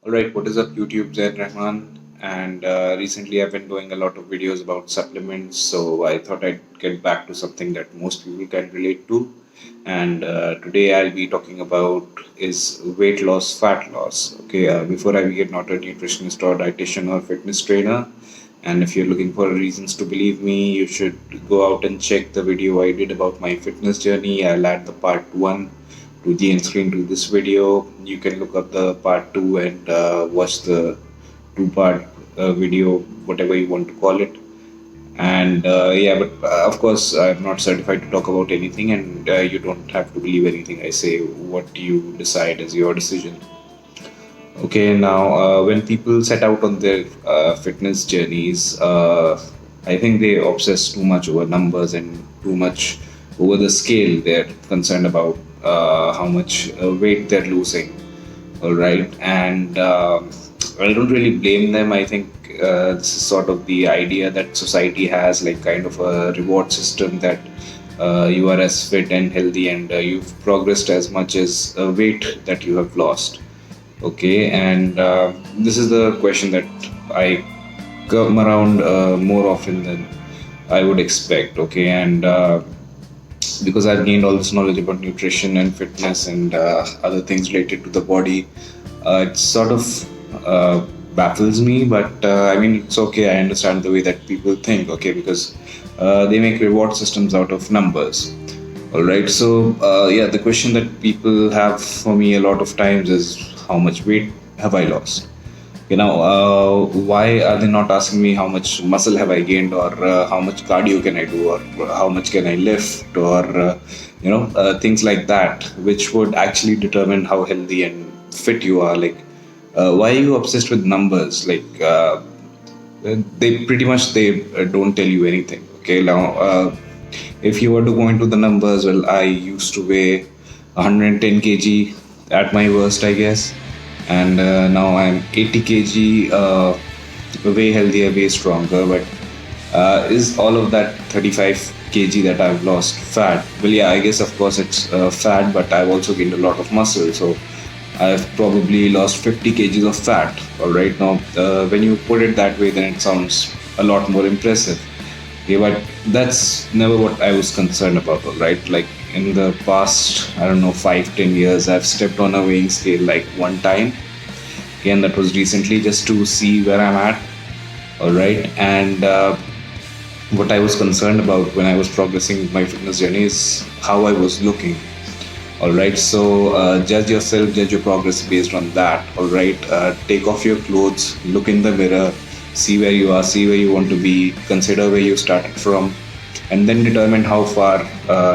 Alright, what is up YouTube, Zaid Rahman? And recently I've been doing a lot of videos about supplements, so I thought I'd get back to something that most people can relate to. And today I'll be talking about is weight loss, fat loss. Okay, before I begin, not a nutritionist or dietitian or fitness trainer. And if you're looking for reasons to believe me, you should go out and check the video I did about my fitness journey. I'll add the part one to the end screen to this video. You can look up the part two and watch the two-part video, whatever you want to call it. And yeah, but of course, I'm not certified to talk about anything, and you don't have to believe anything I say. What you decide is your decision. Okay, now when people set out on their fitness journeys, I think they obsess too much over numbers and too much over the scale. They're concerned about how much weight they're losing. All right, and I don't really blame them. I think this is sort of the idea that society has, like kind of a reward system that you are as fit and healthy and you've progressed as much as weight that you have lost. Okay, and this is the question that I come around more often than I would expect. Okay, and because I've gained all this knowledge about nutrition and fitness and other things related to the body, it sort of baffles me. But I mean, it's okay. I understand the way that people think. Okay, because they make reward systems out of numbers. All right. So yeah, the question that people have for me a lot of times is how much weight have I lost? Why are they not asking me how much muscle have I gained, or how much cardio can I do, or how much can I lift, or things like that, which would actually determine how healthy and fit you are. Like, why are you obsessed with numbers? Like, they don't tell you anything. Okay, now if you were to go into the numbers, well, I used to weigh 110 kg at my worst, I guess, and now I'm 80 kg, way healthier, way stronger. But is all of that 35 kg that I've lost fat? Well, yeah, I guess of course it's fat, but I've also gained a lot of muscle, so I've probably lost 50 kgs of fat. All right, now when you put it that way, then it sounds a lot more impressive. Okay, but that's never what I was concerned about, all right? Like in the past, I don't know, 5, 10 years, I've stepped on a weighing scale like one time. Again, that was recently just to see where I'm at, all right? And what I was concerned about when I was progressing with my fitness journey is how I was looking. All right, so judge yourself, judge your progress based on that. All right, take off your clothes, look in the mirror, see where you are, see where you want to be, consider where you started from, and then determine how far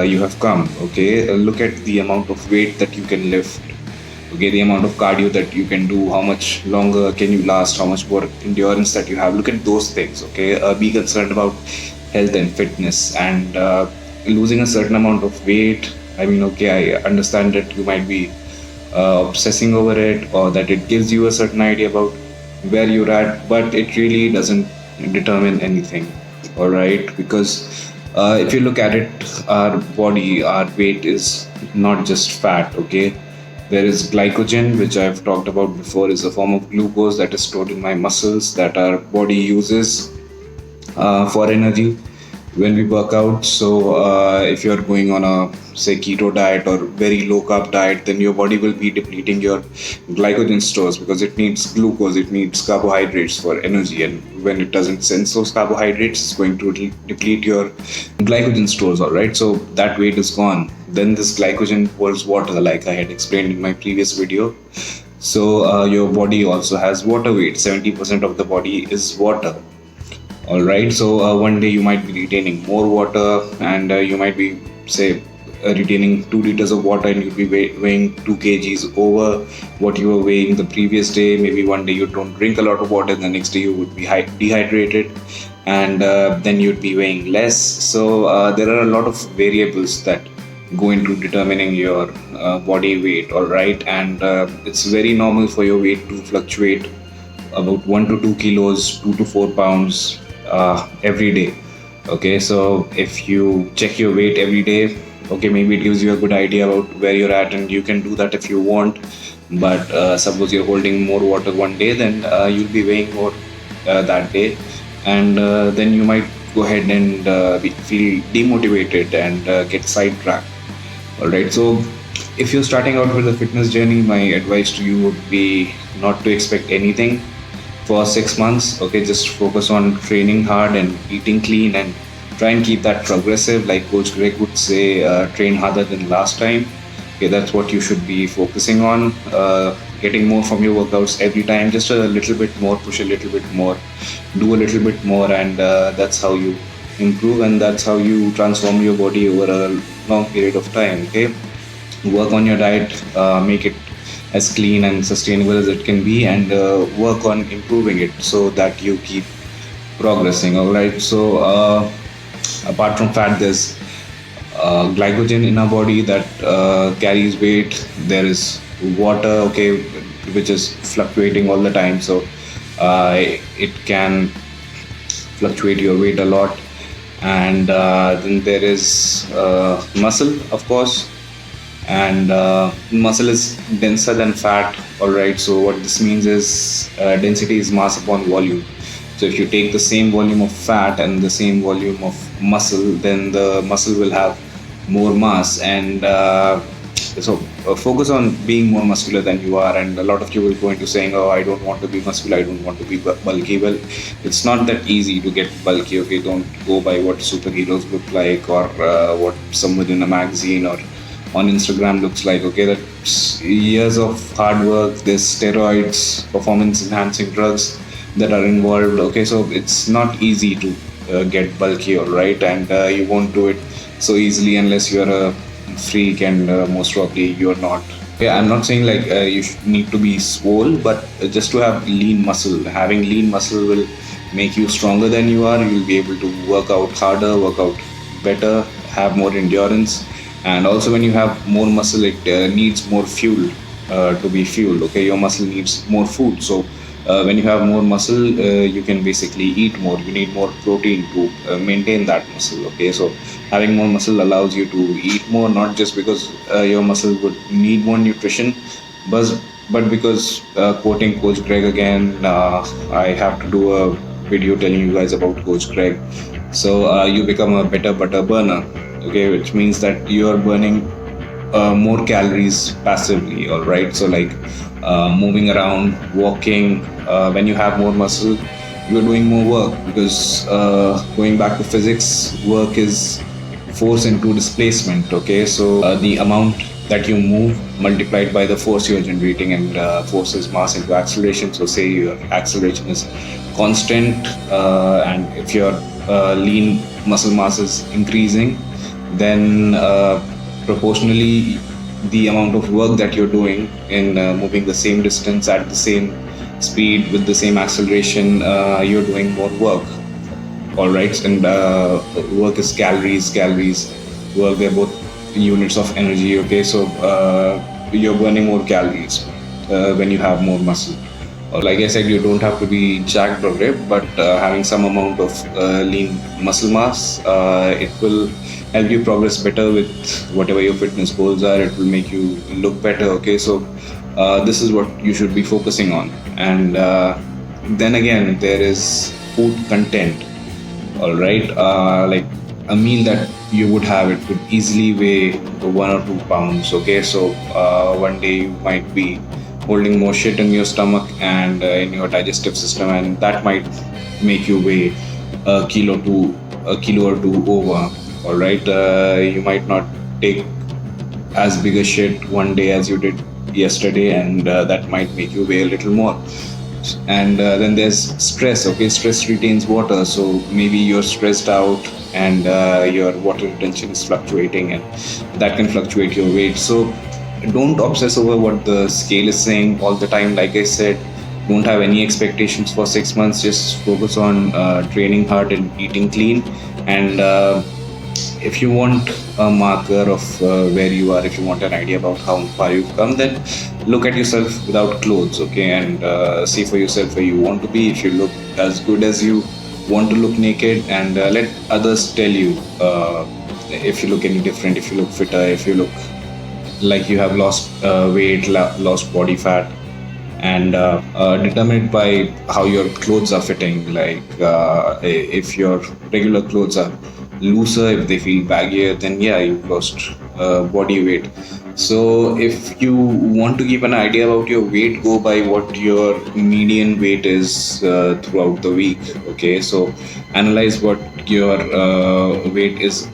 you have come. Okay, look at the amount of weight that you can lift. Okay, the amount of cardio that you can do, how much longer can you last, how much more endurance that you have. Look at those things. Okay, be concerned about health and fitness, and losing a certain amount of weight. I mean, okay, I understand that you might be obsessing over it, or that it gives you a certain idea about where you're at, but it really doesn't determine anything. All right, because if you look at it, our body, our weight is not just fat. Okay, there is glycogen, which I've talked about before, is a form of glucose that is stored in my muscles that our body uses for energy when we work out. So if you're going on a say keto diet or very low carb diet, then your body will be depleting your glycogen stores because it needs glucose, it needs carbohydrates for energy, and when it doesn't sense those carbohydrates, it's going to deplete your glycogen stores. All right, so that weight is gone. Then this glycogen holds water, like I had explained in my previous video. So your body also has water weight. 70% of the body is water. All right, so one day you might be retaining more water, and you might be, say, retaining 2 liters of water, and you'll be weighing 2 kgs over what you were weighing the previous day. Maybe one day you don't drink a lot of water, and the next day you would be dehydrated, and then you'd be weighing less. So there are a lot of variables that go into determining your body weight. All right, and it's very normal for your weight to fluctuate about 1 to 2 kilos, 2 to 4 pounds every day. Okay, so if you check your weight every day, okay, maybe it gives you a good idea about where you're at, and you can do that if you want. But suppose you're holding more water one day, then you'll be weighing more that day, and then you might go ahead and feel demotivated and get sidetracked. All right. So if you're starting out with a fitness journey, my advice to you would be not to expect anything for 6 months. Okay, just focus on training hard and eating clean, and try and keep that progressive. Like Coach Greg would say, train harder than last time. Okay, that's what you should be focusing on. Getting more from your workouts every time, just a little bit more, push a little bit more, do a little bit more, and that's how you improve, and that's how you transform your body over a long period of time. Okay, work on your diet, make it as clean and sustainable as it can be, and work on improving it so that you keep progressing. All right. So apart from fat, there's glycogen in our body that carries weight. There is water, okay, which is fluctuating all the time. So it can fluctuate your weight a lot. And then there is muscle, of course, and muscle is denser than fat. All right, so what this means is density is mass upon volume. So if you take the same volume of fat and the same volume of muscle, then the muscle will have more mass. And focus on being more muscular than you are. And a lot of you will go into saying, oh, I don't want to be muscular, I don't want to be bulky. Well, it's not that easy to get bulky. Okay, don't go by what superheroes look like, or what someone in a magazine or on Instagram looks like. Okay, that's years of hard work. There's steroids, performance enhancing drugs that are involved. Okay, so it's not easy to get bulky, all right, and you won't do it so easily unless you're a freak, and most probably you're not. Yeah, I'm not saying like you need to be swole, but just to have lean muscle. Having lean muscle will make you stronger than you are. You'll be able to work out harder, work out better, have more endurance. And also, when you have more muscle, it needs more fuel to be fueled. Okay, your muscle needs more food. So when you have more muscle, you can basically eat more. You need more protein to maintain that muscle. Okay, so having more muscle allows you to eat more, not just because your muscle would need more nutrition, but because, quoting Coach Greg again, I have to do a video telling you guys about Coach Greg. So you become a better butter burner. Okay, which means that you are burning more calories passively. All right, so like moving around, walking. When you have more muscle, you're doing more work, because going back to physics, work is force into displacement. Okay, so the amount that you move multiplied by the force you're generating, and force is mass into acceleration. So say your acceleration is constant, and if your lean muscle mass is increasing, then proportionally the amount of work that you're doing in moving the same distance at the same speed with the same acceleration, you're doing more work. All right, and work is calories. Work, they're both units of energy. Okay, so you're burning more calories when you have more muscle. Like I said, you don't have to be jacked or ripped, but having some amount of lean muscle mass, it will help you progress better with whatever your fitness goals are. It will make you look better. Okay, so this is what you should be focusing on. And then again, there is food content. All right, like a meal that you would have, it could easily weigh 1 or 2 pounds. Okay, so one day you might be holding more shit in your stomach and in your digestive system, and that might make you weigh a kilo or two over. All right, you might not take as big a shit one day as you did yesterday, and that might make you weigh a little more. And then there's stress. Okay, stress retains water, so maybe you're stressed out, and your water retention is fluctuating, and that can fluctuate your weight. So don't obsess over what the scale is saying all the time. Like I said, don't have any expectations for 6 months. Just focus on training hard and eating clean. And if you want a marker of where you are, if you want an idea about how far you've come, then look at yourself without clothes. Okay, and see for yourself where you want to be. If you look as good as you want to look naked, and let others tell you if you look any different, if you look fitter, if you look like you have lost weight, lost body fat, and determine it by how your clothes are fitting. Like if your regular clothes are looser, if they feel baggier, then yeah, you've lost body weight. So if you want to keep an idea about your weight, go by what your median weight is throughout the week. Okay, so analyze what your weight is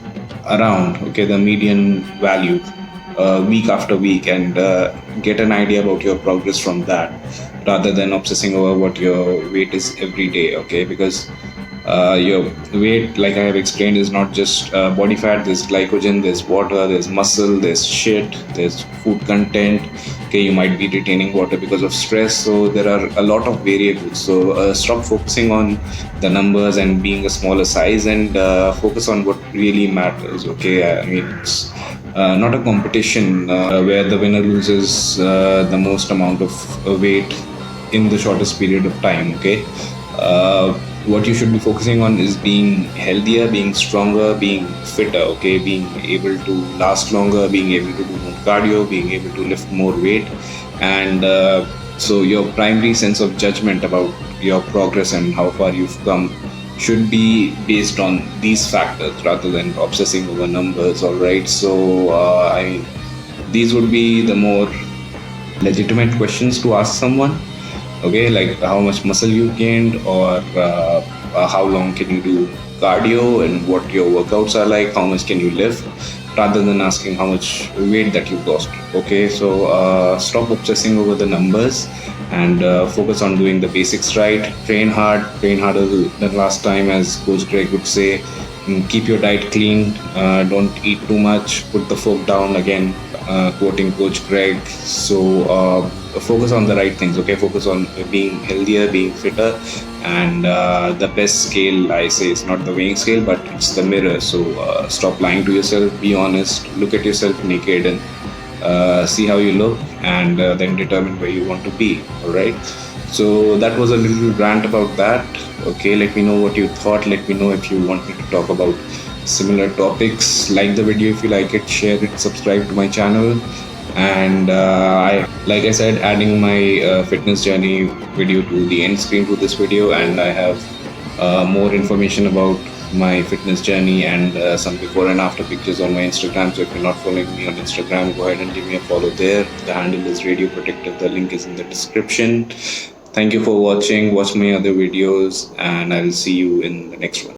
around. Okay, the median value week after week, and get an idea about your progress from that, rather than obsessing over what your weight is every day. Okay, because your weight, like I have explained, is not just body fat. There's glycogen, there's water, there's muscle, there's shit, there's food content. Okay, you might be retaining water because of stress. So there are a lot of variables. So stop focusing on the numbers and being a smaller size, and focus on what really matters. Okay, I mean, it's not a competition where the winner loses the most amount of weight in the shortest period of time. Okay, uh, what you should be focusing on is being healthier, being stronger, being fitter. Okay, being able to last longer, being able to do more cardio, being able to lift more weight, and so your primary sense of judgment about your progress and how far you've come should be based on these factors rather than obsessing over numbers. All right, so these would be the more legitimate questions to ask someone. Okay, like how much muscle you gained, or how long can you do cardio, and what your workouts are like, how much can you lift, rather than asking how much weight that you lost. Okay, so stop obsessing over the numbers, and focus on doing the basics right. Train hard, train harder than last time, as Coach Greg would say. Keep your diet clean, don't eat too much, put the fork down, again quoting Coach Greg. So focus on the right things. Okay, focus on being healthier, being fitter, and the best scale, I say, is not the weighing scale, but it's the mirror. So stop lying to yourself, be honest, look at yourself naked, and see how you look, and then determine where you want to be. All right, so that was a little rant about that. Okay, let me know what you thought. Let me know if you want me to talk about similar topics. Like the video if you like it, share it, subscribe to my channel, and like I said, adding my fitness journey video to the end screen to this video, and I have more information about my fitness journey, and some before and after pictures on my Instagram. So if you're not following me on Instagram, go ahead and give me a follow there. The handle is Radio Protective. The link is in the description. Thank you for watching. Watch my other videos, and I'll see you in the next one.